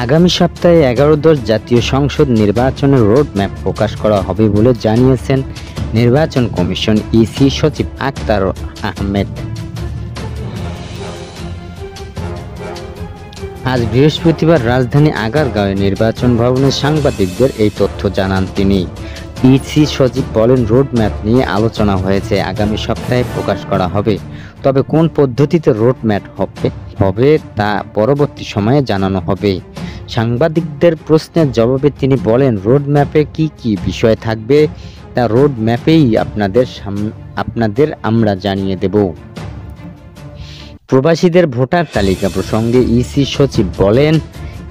আগামী সপ্তাহে ১১দশ জাতীয় সংসদ নির্বাচনের রোডম্যাপ প্রকাশ করা হবে বলে জানিয়েছেন নির্বাচন কমিশন ইসি সচিব আখতার আহমেদ। আজ বৃহস্পতিবার রাজধানী আগারগাঁওয়ে নির্বাচন ভবনে সাংবাদিকদের এই তথ্য জানান তিনি। ইসি সচিব বলেন, রোডম্যাপ নিয়ে আলোচনা হয়েছে, আগামী সপ্তাহে প্রকাশ করা হবে। তবে কোন পদ্ধতিতে রোডম্যাপ হবে তা পরবর্তী সময়ে জানানো হবে। সাংবাদিকদের প্রশ্নের জবাবে তিনি বলেন, রোডম্যাপে কি কি বিষয় থাকবে তা রোডম্যাপেই আপনাদের আমরা জানিয়ে দেব। প্রবাসীদের ভোটার তালিকা প্রসঙ্গে ইসি সচিব বলেন,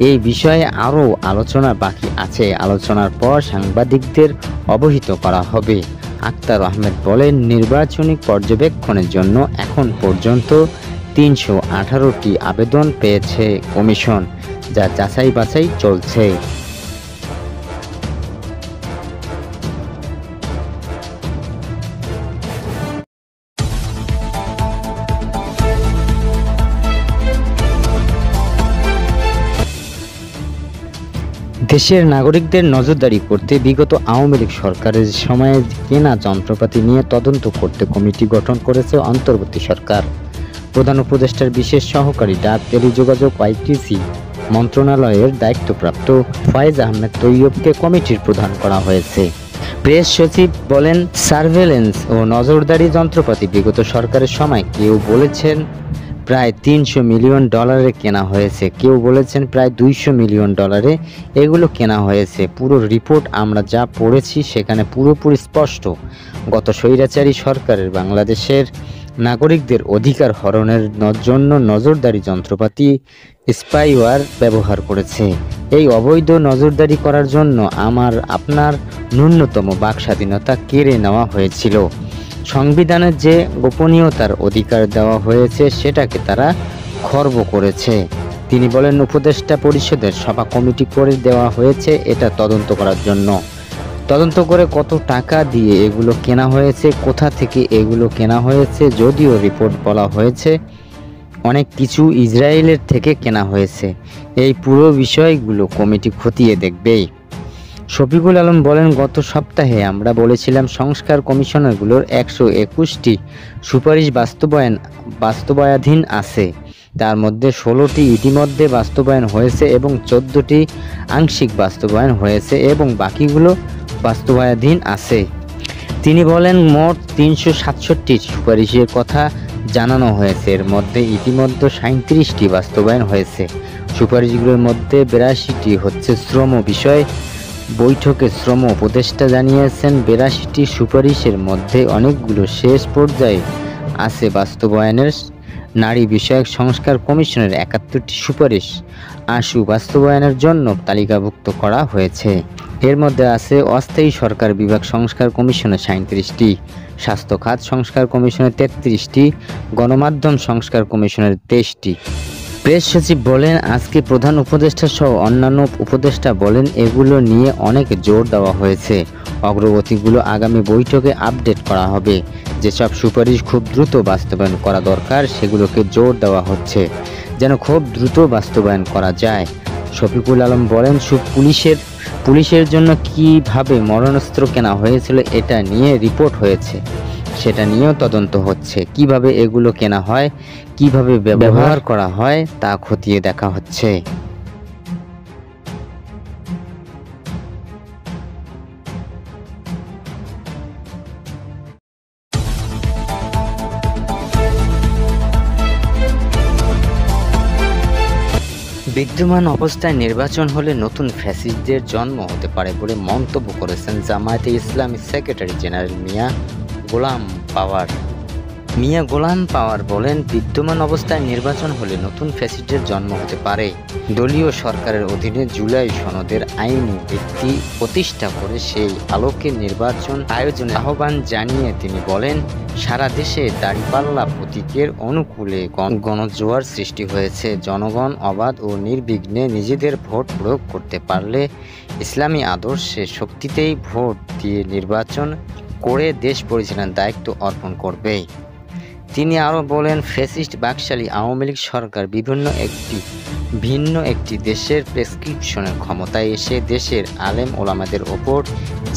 এই বিষয়ে আরও আলোচনা বাকি আছে, আলোচনার পর সাংবাদিকদের অবহিত করা হবে। আখতার আহমেদ বলেন, নির্বাচনী পর্যবেক্ষণের জন্য এখন পর্যন্ত ৩১৮টি আবেদন পেয়েছে কমিশন, যা যাচাই বাছাই চলছে। দেশের নাগরিকদের নজরদারি করতে বিগত আওয়ামী লীগ সরকারের সময়ে কেনা যন্ত্রপাতি নিয়ে তদন্ত করতে কমিটি গঠন করেছে অন্তর্বর্তী সরকার। প্রধান উপদেষ্টার বিশেষ সহকারী ডাক টেলিযোগাযোগ আইটিসি মন্ত্রণালয়ের দায়িত্বপ্রাপ্ত ফয়েজ আহমেদ তৈয়বকে কমিটির প্রধান করা হয়েছে। প্রেস সচিব বলেন, সার্ভেলেন্স ও নজরদারি যন্ত্রপাতি বিগত সরকারের সময় কেউ বলেছেন প্রায় ৩০০ মিলিয়ন ডলারে কেনা হয়েছে, কেউ বলেছেন প্রায় ২০০ মিলিয়ন ডলারে এগুলো কেনা হয়েছে। পুরো রিপোর্ট আমরা যা পড়েছি সেখানে পুরোপুরি স্পষ্ট। গত স্বৈরাচারী সরকারের বাংলাদেশের নাগরিকদের অধিকার হরণের জন্য নজরদারি যন্ত্রপাতি স্পাইওয়্যার ব্যবহার করেছে। এই অবৈধ নজরদারি করার জন্য আপনার ন্যূনতম বাক স্বাধীনতা কেড়ে নেওয়া হয়েছিল। সংবিধানের যে গোপনীয়তার অধিকার দেওয়া হয়েছে সেটাকে তারা খর্ব করেছে। তিনি বলেন, উপদেষ্টা পরিষদের সভা কমিটি করে দেওয়া হয়েছে এটা তদন্ত করার জন্য। তদন্ত করে কত টাকা দিয়ে এগুলো কেনা হয়েছে, কোথা থেকে এগুলো কেনা হয়েছে, যদিও রিপোর্ট বলা হয়েছে অনেক কিছু ইসরায়েলের থেকে কেনা হয়েছে। এই পুরো বিষয়গুলো কমিটি খতিয়ে দেখবে। শফিকুল আলম বলেন, গত সপ্তাহে আমরা বলেছিলাম সংস্কার কমিশনগুলোর ১২১টি সুপারিশ বাস্তবায়নাধীন আছে, তার মধ্যে ১৬টি ইতিমধ্যে বাস্তবায়ন হয়েছে এবং ১৪টি আংশিক বাস্তবায়ন হয়েছে এবং বাকিগুলো বাস্তবায়নাধীন আছে। তিনি বলেন, মোট ৩৬৭টি সুপারিশের কথা জানানো হয়েছে, এর মধ্যে ইতিমধ্যে ৩৭টি বাস্তবায়ন হয়েছে। সুপারিশগুলোর মধ্যে ৮২টি হচ্ছে শ্রম বিষয়। বৈঠকে শ্রম উপদেষ্টা জানিয়েছেন, ৮২টি সুপারিশের মধ্যে অনেকগুলো শেষ পর্যায়ে আছে বাস্তবায়নের। নারী বিষয়ক সংস্কার কমিশনের ৭১টি সুপারিশ আশু বাস্তবায়নের জন্য তালিকাভুক্ত করা হয়েছে। এর মধ্যে আছে অস্থায়ী সরকার বিভাগ সংস্কার কমিশনের ৩৭টি, স্বাস্থ্য খাত সংস্কার কমিশনের ৩৩টি, গণমাধ্যম সংস্কার কমিশনের ২৩টি। প্রেস সচিব বলেন, আজকে প্রধান উপদেষ্টা সহ অন্যান্য উপদেষ্টা বলেন, এগুলো নিয়ে অনেক জোর দেওয়া হয়েছে। অগ্রগতিগুলো আগামী বৈঠকে আপডেট করা হবে। যেসব সুপারিশ খুব দ্রুত বাস্তবায়ন করা দরকার সেগুলোকে জোর দেওয়া হচ্ছে যেন খুব দ্রুত বাস্তবায়ন করা যায়। শফিকুল আলম বলেন, পুলিশের জন্য কিভাবে মরণাস্ত্র কেনা হয়েছিল এটা নিয়ে রিপোর্ট হয়েছে, সেটা নিয়েও তদন্ত হচ্ছে। কিভাবে এগুলো কেনা হয়, কিভাবে ব্যবহার করা হয় তা খতিয়ে দেখা হচ্ছে। বিদ্যমান অবস্থায় নির্বাচন হলে নতুন ফ্যাসিস্টদের জন্ম হতে পারে বলে মন্তব্য করেছেন জামায়াতে ইসলামী সেক্রেটারি জেনারেল মিয়া গোলাম পাওয়ার বলেন, বিদ্যমান অবস্থায় নির্বাচন হলে নতুন ফ্যাসিস্টদের জন্ম হতে পারে। দলীয় সরকারের অধীনে জুলাই সনদের আইনি ভিত্তি প্রতিষ্ঠা করে সেই আলোকে নির্বাচন আয়োজনের আহ্বান জানিয়ে তিনি বলেন, সারা দেশে দাঁড়িপাল্লা প্রতীকের অনুকূলে গণজোয়ার সৃষ্টি হয়েছে। জনগণ অবাধ ও নির্বিঘ্নে নিজেদের ভোট প্রয়োগ করতে পারলে ইসলামী আদর্শে শক্তিতেই ভোট দিয়ে নির্বাচন করে দেশ পরিচালনার দায়িত্ব অর্পণ করবে। তিনি আরও বলেন, ফ্যাসিস্ট বাকশালী আওয়ামী লীগ সরকার ভিন্ন একটি দেশের প্রেসক্রিপশনের ক্ষমতায় এসে দেশের আলেম ওলামাদের ওপর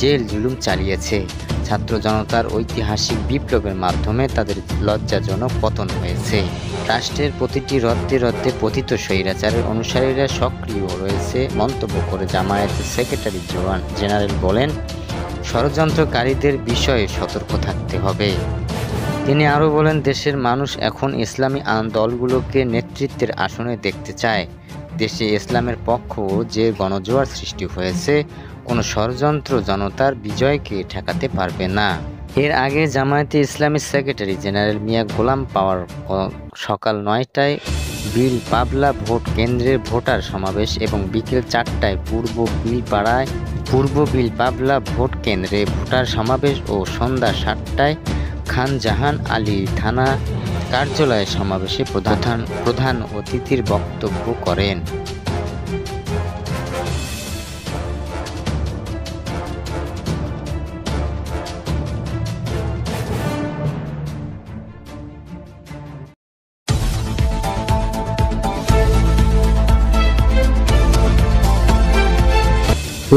জেল জুলুম চালিয়েছে। ছাত্র জনতার ঐতিহাসিক বিপ্লবের মাধ্যমে তাদের লজ্জাজনক পতন হয়েছে। রাষ্ট্রের প্রতিটি রত্তে রত্তে পতিত স্বৈরাচারের অনুসারীরা সক্রিয় রয়েছে মন্তব্য করে জামায়াতের সেক্রেটারি জেনারেল বলেন, ষড়যন্ত্রকারীদের বিষয়ে সতর্ক থাকতে হবে। তিনি আরও বলেন, দেশের মানুষ এখন ইসলামী দলগুলোকে নেতৃত্বের আসনে দেখতে চায়। দেশে ইসলামের পক্ষ যে গণজোয়ার সৃষ্টি হয়েছে, কোনো ষড়যন্ত্র জনতার বিজয়কে ঠেকাতে পারবে না। এর আগে জামায়াতে ইসলামী সেক্রেটারি জেনারেল মিয়া গোলাম পাওয়ার সকাল 9টায় বিল পাবলা ভোট কেন্দ্রের ভোটার সমাবেশ এবং বিকেল 4টায় পূর্ব বিল পাবলা ভোট কেন্দ্রে ভোটার সমাবেশ ও সন্ধ্যা 7টায় খান জাহান আলী থানা কার্যালয়ে সমাবেশে প্রধান অতিথির বক্তব্য করেন।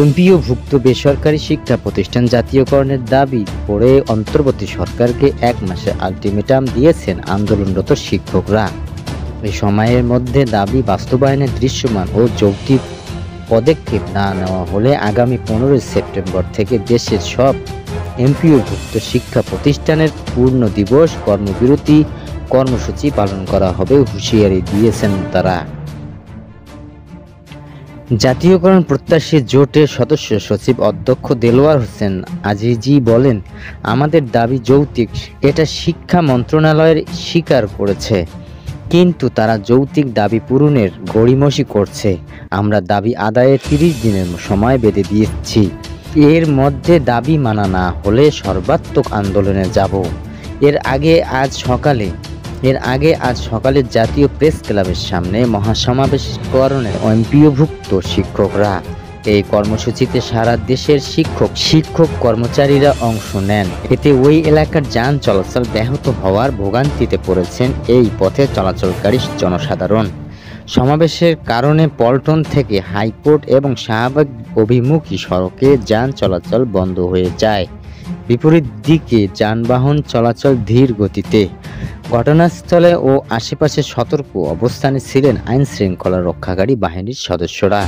এমপিওভুক্ত বেসরকারি শিক্ষা প্রতিষ্ঠান জাতীয়করণের দাবি করে অন্তর্বর্তী সরকারকে 1 মাসের আলটিমেটাম দিয়েছেন আন্দোলনরত শিক্ষকরা। এই সময়ের মধ্যে দাবি বাস্তবায়নে দৃশ্যমান ও যৌক্তিক পদক্ষেপ না নেওয়া হলে আগামী 15 সেপ্টেম্বর থেকে দেশের সব এমপিওভুক্ত শিক্ষা প্রতিষ্ঠানের পূর্ণ দিবস কর্মবিরতি কর্মসূচি পালন করা হবে হুঁশিয়ারি দিয়েছেন তারা। জাতীয়করণ প্রত্যাশী জোটের সদস্য সচিব অধ্যক্ষ দেলোয়ার হোসেন আজিজি বলেন, আমাদের দাবি যৌক্তিক, এটা শিক্ষা মন্ত্রণালয়ের স্বীকার করেছে, কিন্তু তারা যৌক্তিক দাবি পূরণের গড়িমসি করছে। আমরা দাবি আদায়ে 30 দিনের সময় বেঁধে দিয়েছি। এর মধ্যে দাবি মানা না হলে সর্বাত্মক আন্দোলনে যাব। এর আগে আজ সকালে জাতীয় প্রেস ক্লাবের সামনে মহাসমাবেশ করেন এমপিওভুক্ত শিক্ষকরা। এই কর্মসূচিতে সারা দেশের শিক্ষক কর্মচারীরা অংশ নেন। এতে ওই এলাকার যান চলাচল ব্যাহত হওয়ার ভোগান্তিতে পড়েছেন এই পথে চলাচলকারী জনসাধারণ। সমাবেশের কারণে পল্টন থেকে হাইকোর্ট এবং শাহবাগ অভিমুখী সড়কে যান চলাচল বন্ধ হয়ে যায়। বিপরীত দিকে যানবাহন চলাচল ধীর গতিতে। ঘটনাস্থলে ও আশেপাশে সতর্ক অবস্থানে ছিলেন আইন শৃঙ্খলা রক্ষাকারী বাহিনীর সদস্যরা।